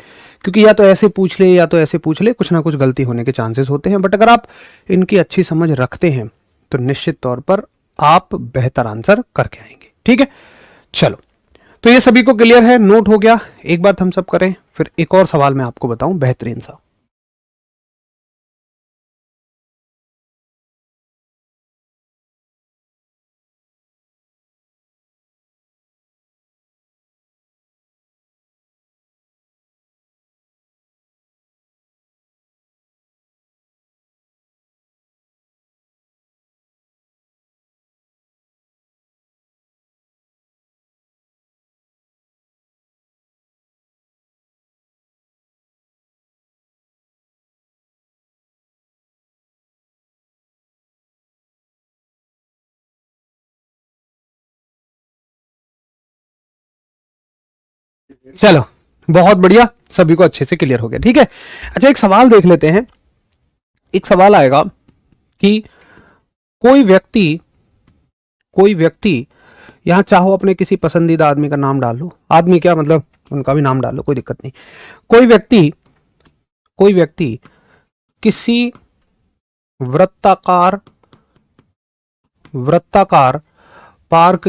क्योंकि या तो ऐसे पूछ ले या तो ऐसे पूछ ले, कुछ ना कुछ गलती होने के चांसेस होते हैं। बट अगर आप इनकी अच्छी समझ रखते हैं तो निश्चित तौर पर आप बेहतर आंसर करके आएंगे। ठीक है, चलो तो ये सभी को क्लियर है, नोट हो गया। एक बात हम सब करें, फिर एक और सवाल मैं आपको बताऊं बेहतरीन सा। चलो बहुत बढ़िया, सभी को अच्छे से क्लियर हो गया। ठीक है, अच्छा एक सवाल देख लेते हैं। एक सवाल आएगा कि कोई व्यक्ति यहां चाहो अपने किसी पसंदीदा आदमी का नाम डाल लो, आदमी क्या मतलब उनका भी नाम डाल लो, कोई दिक्कत नहीं। कोई व्यक्ति किसी वृत्ताकार पार्क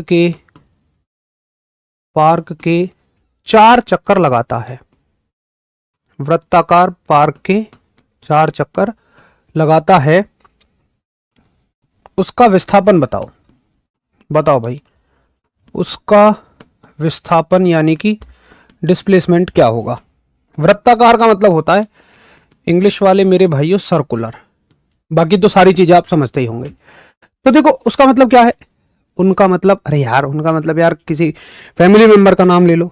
के 4 चक्कर लगाता है। वृत्ताकार पार्क के 4 चक्कर लगाता है, उसका विस्थापन बताओ भाई, उसका विस्थापन यानी कि डिस्प्लेसमेंट क्या होगा। वृत्ताकार का मतलब होता है इंग्लिश वाले मेरे भाइयों सर्कुलर, बाकी तो सारी चीजें आप समझते ही होंगे। तो देखो उसका मतलब क्या है, उनका मतलब, अरे यार उनका मतलब यार किसी फैमिली मेंबर का नाम ले लो,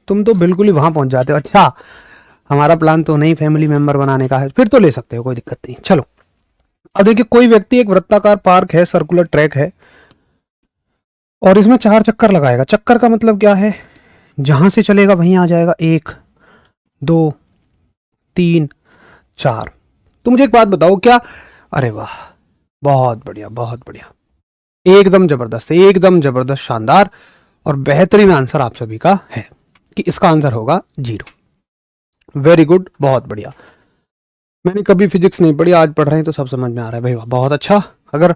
तुम तो बिल्कुल ही वहां पहुंच जाते हो। अच्छा हमारा प्लान तो नहीं फैमिली मेंबर बनाने का है, फिर तो ले सकते हो, कोई दिक्कत नहीं। चलो अब देखिए, कोई व्यक्ति एक वृत्ताकार पार्क है, सर्कुलर ट्रैक है, और इसमें 4 चक्कर लगाएगा। चक्कर का मतलब क्या है, जहां से चलेगा वहीं आ जाएगा, 1 2 3 4। तो मुझे एक बात बताओ क्या, अरे वाह बहुत बढ़िया, एकदम जबरदस्त, शानदार और बेहतरीन आंसर आप सभी का है कि इसका आंसर होगा 0। वेरी गुड, बहुत बढ़िया। मैंने कभी फिजिक्स नहीं पढ़ी, आज पढ़ रहे हैं तो सब समझ में आ रहा है भाई, वाह बहुत अच्छा। अगर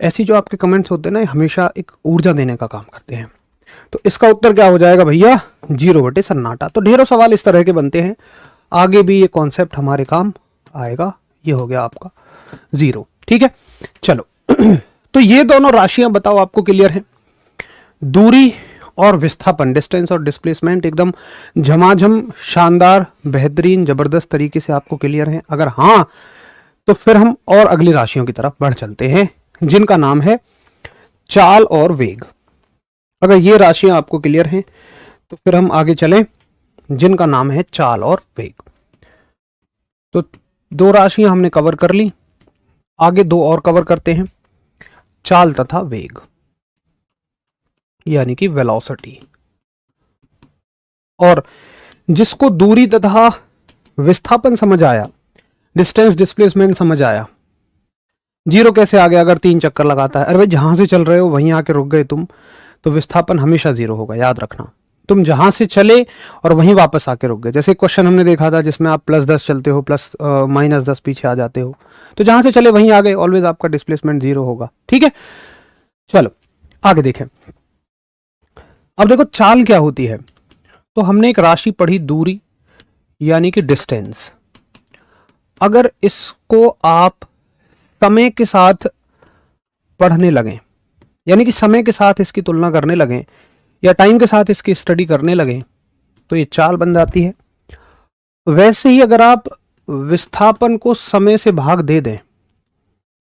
ऐसी जो आपके कमेंट्स होते हैं ना, हमेशा एक ऊर्जा देने का काम करते हैं। तो इसका उत्तर क्या हो जाएगा भैया, 0/सन्नाटा। तो ढेरों सवाल इस तरह के बनते हैं, आगे भी ये कॉन्सेप्ट हमारे काम आएगा। ये हो गया आपका 0। ठीक है, चलो तो ये दोनों राशियां बताओ आपको क्लियर है, दूरी और विस्थापन, डिस्टेंस और डिस्प्लेसमेंट एकदम झमाझम शानदार बेहतरीन जबरदस्त तरीके से आपको क्लियर है। अगर हाँ तो फिर हम और अगली राशियों की तरफ बढ़ चलते हैं, जिनका नाम है चाल और वेग। अगर ये राशियां आपको क्लियर हैं तो फिर हम आगे चलें, जिनका नाम है चाल और वेग। तो 2 राशियां हमने कवर कर ली, आगे 2 और कवर करते हैं, चाल तथा वेग यानी कि वेलोसिटी। और जिसको दूरी तथा विस्थापन समझ आया, डिस्टेंस डिस्प्लेसमेंट समझ आया, 0 कैसे आ गया अगर 3 चक्कर लगाता है, अरे भाई जहां से चल रहे हो वहीं आके रुक गए तुम, तो विस्थापन हमेशा 0 होगा, याद रखना। तुम जहां से चले और वहीं वापस आके रुक गए, जैसे क्वेश्चन हमने देखा था जिसमें आप +10 चलते हो, -10 पीछे आ जाते हो, तो जहां से चले वहीं आ गए, ऑलवेज आपका डिस्प्लेसमेंट 0 होगा। ठीक है, चलो आगे देखें। अब देखो चाल क्या होती है, तो हमने एक राशि पढ़ी दूरी यानी कि डिस्टेंस। अगर इसको आप समय के साथ पढ़ने लगें, यानी कि समय के साथ इसकी तुलना करने लगें या टाइम के साथ इसकी स्टडी करने लगें, तो ये चाल बन जाती है। वैसे ही अगर आप विस्थापन को समय से भाग दे दें,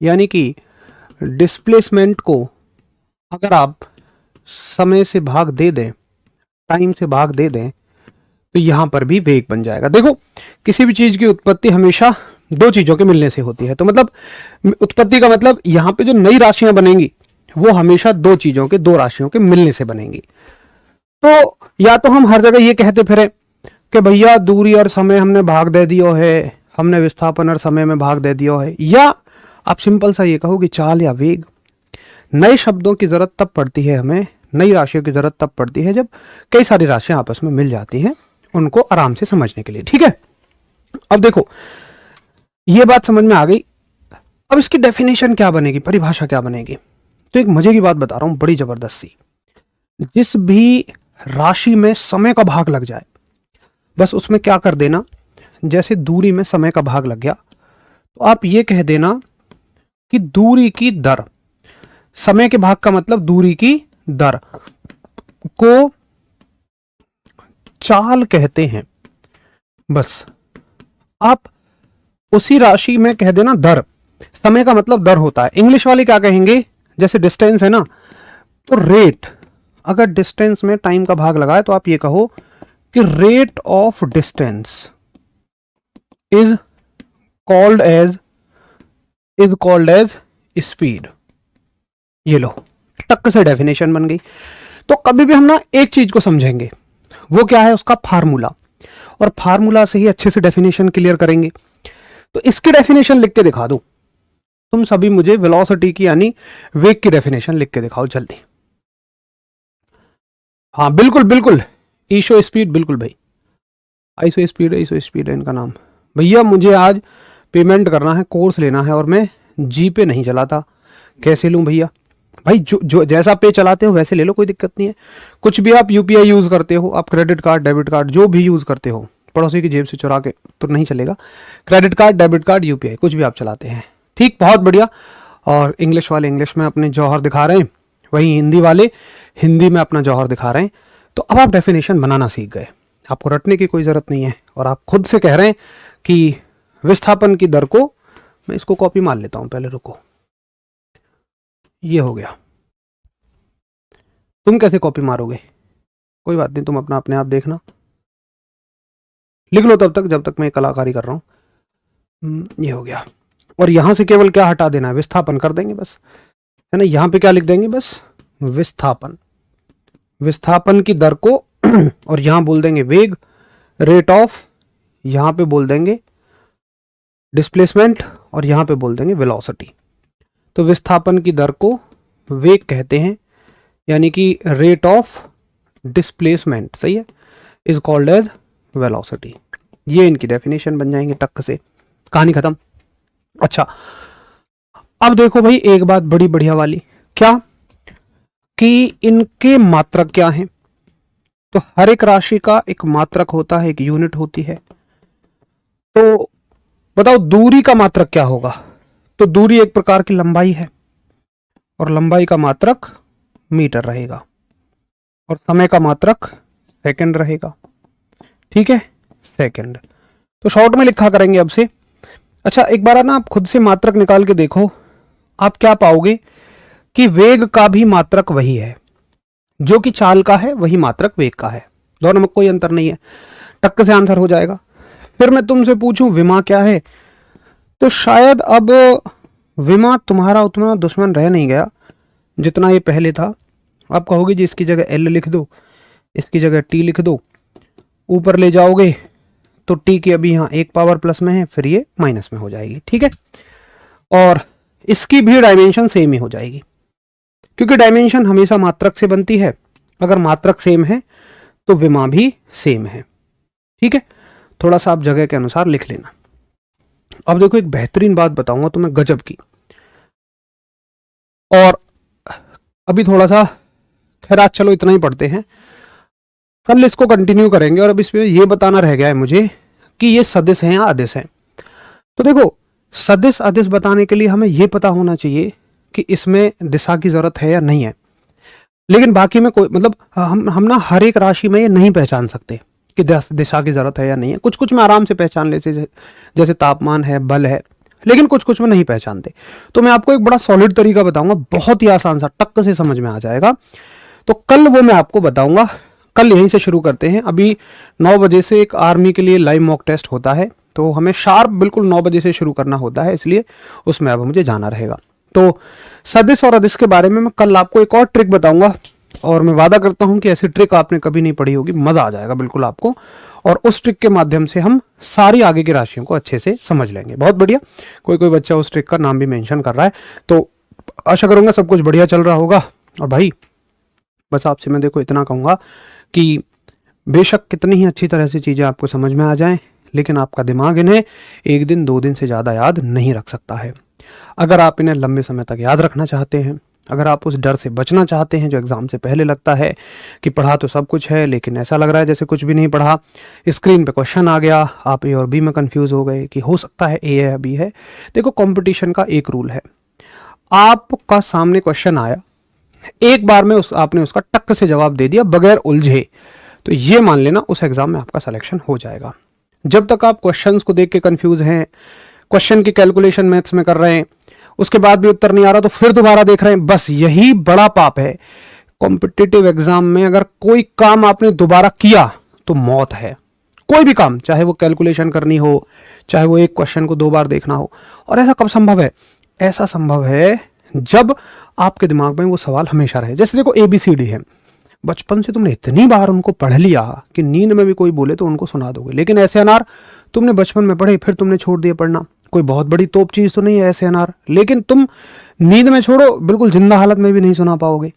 यानी कि डिस्प्लेसमेंट को अगर आप समय से भाग दे दें, टाइम से भाग दे दें, तो यहां पर भी वेग बन जाएगा। देखो किसी भी चीज की उत्पत्ति हमेशा 2 चीजों के मिलने से होती है, तो मतलब उत्पत्ति का मतलब यहां पे जो नई राशियां बनेंगी वो हमेशा 2 चीजों के, 2 राशियों के मिलने से बनेंगी। तो या तो हम हर जगह ये कहते फिरें कि भैया दूरी और समय हमने भाग दे दियो है, हमने विस्थापन और समय में भाग दे दियो है, या आप सिंपल सा ये कहो कि चाल या वेग। नए शब्दों की जरूरत तब पड़ती है हमें, नई राशियों की जरूरत तब पड़ती है जब कई सारी राशियां आपस में मिल जाती हैं, उनको आराम से समझने के लिए। ठीक है, अब देखो ये बात समझ में आ गई। अब इसकी डेफिनेशन क्या बनेगी, परिभाषा क्या बनेगी, तो एक मजे की बात बता रहा हूं, बड़ी जबरदस्त सी। जिस भी राशि में समय का भाग लग जाए, बस उसमें क्या कर देना, जैसे दूरी में समय का भाग लग गया, तो आप ये कह देना कि दूरी की दर, समय के भाग का मतलब दूरी की दर को चाल कहते हैं। बस आप उसी राशि में कह देना दर, समय का मतलब दर होता है। इंग्लिश वाले क्या कहेंगे, जैसे डिस्टेंस है ना, तो रेट, अगर डिस्टेंस में टाइम का भाग लगा है तो आप ये कहो कि rate of distance is called as speed. ये लो, टक से डेफिनेशन बन गई। तो कभी भी हम ना एक चीज को समझेंगे, वो क्या है, उसका फार्मूला, और फार्मूला से ही अच्छे से डेफिनेशन क्लियर करेंगे। तो इसकी डेफिनेशन लिख के दिखा दो तुम सभी, मुझे वेलोसिटी की यानी वेग की डेफिनेशन लिख के दिखाओ जल्दी। हाँ बिल्कुल बिल्कुल, ईशो स्पीड, बिल्कुल भाई, आईसो स्पीड है इनका नाम। भैया मुझे आज पेमेंट करना है, कोर्स लेना है, और मैं जी पे नहीं चलाता, कैसे लूँ भैया? भाई जो जैसा पे चलाते हो वैसे ले लो, कोई दिक्कत नहीं है। कुछ भी आप यूपीआई यूज़ करते हो, आप क्रेडिट कार्ड डेबिट कार्ड जो भी यूज़ करते हो, पड़ोसी की जेब से चुरा के तो नहीं चलेगा। Credit card debit card UPI कुछ भी आप चलाते हैं, ठीक, बहुत बढ़िया। और इंग्लिश वाले इंग्लिश में अपने जौहर दिखा रहे हैं, वहीं हिंदी वाले हिंदी में अपना जौहर दिखा रहे हैं। तो अब आप डेफिनेशन बनाना सीख गए, आपको रटने की कोई ज़रूरत नहीं है, और आप खुद से कह रहे हैं कि विस्थापन की दर को, मैं इसको कॉपी मार लेता हूं पहले, रुको, ये हो गया। तुम कैसे कॉपी मारोगे? कोई बात नहीं, तुम अपना अपने आप देखना, लिख लो तब तक, जब तक मैं कलाकारी कर रहा हूं। ये हो गया, और यहां से केवल क्या हटा देना है, विस्थापन कर देंगे बस, है ना। यहां पे क्या लिख देंगे, बस विस्थापन, विस्थापन की दर को और यहां बोल देंगे वेग, रेट ऑफ, यहां पे बोल देंगे डिस्प्लेसमेंट, और यहां पे बोल देंगे वेलोसिटी। तो विस्थापन की दर को वेग कहते हैं, यानी कि रेट ऑफ डिस्प्लेसमेंट, सही है, इज कॉल्ड एज वेलोसिटी। ये इनकी डेफिनेशन बन जाएंगे, टक से कहानी खत्म। अच्छा, अब देखो भाई एक बात बड़ी बढ़िया वाली, क्या कि इनके मात्रक क्या हैं। तो हर एक राशि का एक मात्रक होता है, एक यूनिट होती है। तो बताओ दूरी का मात्रक क्या होगा? तो दूरी एक प्रकार की लंबाई है, और लंबाई का मात्रक मीटर रहेगा, और समय का मात्रक सेकंड रहेगा, ठीक है, सेकंड। तो शॉर्ट में लिखा करेंगे अब से। अच्छा, एक बार ना आप खुद से मात्रक निकाल के देखो, आप क्या पाओगे कि वेग का भी मात्रक वही है, जो कि चाल का है वही मात्रक वेग का है, दोनों में कोई अंतर नहीं है, टक्क से आंसर हो जाएगा। फिर मैं तुमसे पूछूं विमा क्या है, तो शायद अब विमा तुम्हारा उतना दुश्मन रह नहीं गया जितना ये पहले था। आप कहोगे जी इसकी जगह एल लिख दो, इसकी जगह टी लिख दो, ऊपर ले जाओगे तो टी की अभी यहाँ एक पावर प्लस में है, फिर ये माइनस में हो जाएगी, ठीक है। और इसकी भी डायमेंशन सेम ही हो जाएगी, क्योंकि डायमेंशन हमेशा मात्रक से बनती है, अगर मात्रक सेम है तो विमा भी सेम है, ठीक है। थोड़ा सा आप जगह के अनुसार लिख लेना। अब देखो एक बेहतरीन बात बताऊंगा तुम्हें, गजब की, और अभी थोड़ा सा, खैर आज चलो इतना ही पढ़ते हैं, कल इसको कंटिन्यू करेंगे। और अब इसमें ये बताना रह गया है मुझे कि ये सदिश हैं या अदिश हैं। तो देखो सदिश अदिश बताने के लिए हमें ये पता होना चाहिए कि इसमें दिशा की जरूरत है या नहीं है, लेकिन बाकी में कोई मतलब हम ना हर एक राशि में ये नहीं पहचान सकते कि दिशा की जरूरत है या नहीं है। कुछ कुछ में आराम से पहचान लेते, जैसे तापमान है, बल है, लेकिन कुछ कुछ में नहीं पहचानते। तो मैं आपको एक बड़ा सॉलिड तरीका बताऊंगा, बहुत ही आसान सा, टक्क से समझ में आ जाएगा। तो कल वो मैं आपको बताऊंगा, कल यहीं से शुरू करते हैं। अभी 9 बजे से एक आर्मी के लिए लाइव मॉक टेस्ट होता है, तो हमें शार्प बिल्कुल 9 बजे से शुरू करना होता है, इसलिए उसमें अब मुझे जाना रहेगा। तो सदिश और अदिश के बारे में मैं कल आपको एक और ट्रिक बताऊंगा, और मैं वादा करता हूं कि ऐसी ट्रिक आपने कभी नहीं पढ़ी होगी, मजा आ जाएगा बिल्कुल आपको, और उस ट्रिक के माध्यम से हम सारी आगे की राशियों को अच्छे से समझ लेंगे। बहुत बढ़िया, कोई कोई बच्चा उस ट्रिक का नाम भी मेंशन कर रहा है, तो आशा करूंगा सब कुछ बढ़िया चल रहा होगा। और भाई बस आपसे मैं देखो इतना कहूंगा कि बेशक कितनी ही अच्छी तरह से चीजें आपको समझ में आ जाएं, लेकिन आपका दिमाग इन्हें 1 दिन 2 दिन से ज़्यादा याद नहीं रख सकता है। अगर आप इन्हें लंबे समय तक याद रखना चाहते हैं, अगर आप उस डर से बचना चाहते हैं जो एग्ज़ाम से पहले लगता है कि पढ़ा तो सब कुछ है लेकिन ऐसा लग रहा है जैसे कुछ भी नहीं पढ़ा, स्क्रीन पे क्वेश्चन आ गया, आप ए और बी में कंफ्यूज हो गए कि हो सकता है ए है बी है। देखो कंपटीशन का एक रूल है, आपका सामने क्वेश्चन आया, एक बार में आपने उसका टक से जवाब दे दिया बगैर उलझे, तो ये मान लेना उस एग्जाम में आपका सिलेक्शन हो जाएगा। जब तक आप क्वेश्चंस को देख के कंफ्यूज हैं, क्वेश्चन की कैलकुलेशन मैथ्स में कर रहे हैं, उसके बाद भी उत्तर नहीं आ रहा तो फिर दोबारा देख रहे हैं, बस यही बड़ा पाप है। कॉम्पिटिटिव एग्जाम में अगर कोई काम आपने दोबारा किया तो मौत है। कोई भी काम, चाहे वो कैलकुलेशन करनी हो, चाहे वो एक क्वेश्चन को 2 बार देखना हो। और ऐसा कब संभव है? ऐसा संभव है जब आपके दिमाग में वो सवाल हमेशा रहे। जैसे देखो ABCD है, बचपन से तुमने इतनी बार उनको पढ़ लिया कि नींद में भी कोई बोले तो उनको सुना दोगे। लेकिन ऐसे अनार तुमने बचपन में पढ़े, फिर तुमने छोड़ दिए पढ़ना। कोई बहुत बड़ी तोप चीज़ तो नहीं है ऐसे अनार, लेकिन तुम नींद में छोड़ो, बिल्कुल जिंदा हालत में भी नहीं सुना पाओगे।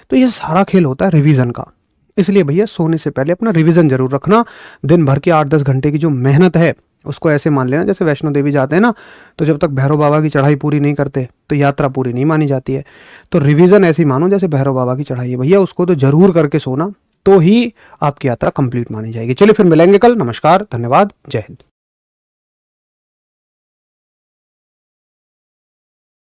तो ये सारा खेल होता है रिवीजन का। इसलिए भैया सोने से पहले अपना रिवीजन जरूर रखना। दिन भर की 8-10 घंटे की जो मेहनत है उसको ऐसे मान लेना जैसे वैष्णो देवी जाते हैं ना, तो जब तक भैरव बाबा की चढ़ाई पूरी नहीं करते तो यात्रा पूरी नहीं मानी जाती है। तो रिवीजन ऐसी मानो जैसे भैरव बाबा की चढ़ाई है भैया, उसको तो जरूर करके सोना, तो ही आपकी यात्रा कंप्लीट मानी जाएगी। चलिए फिर मिलेंगे कल। नमस्कार, धन्यवाद, जय हिंद।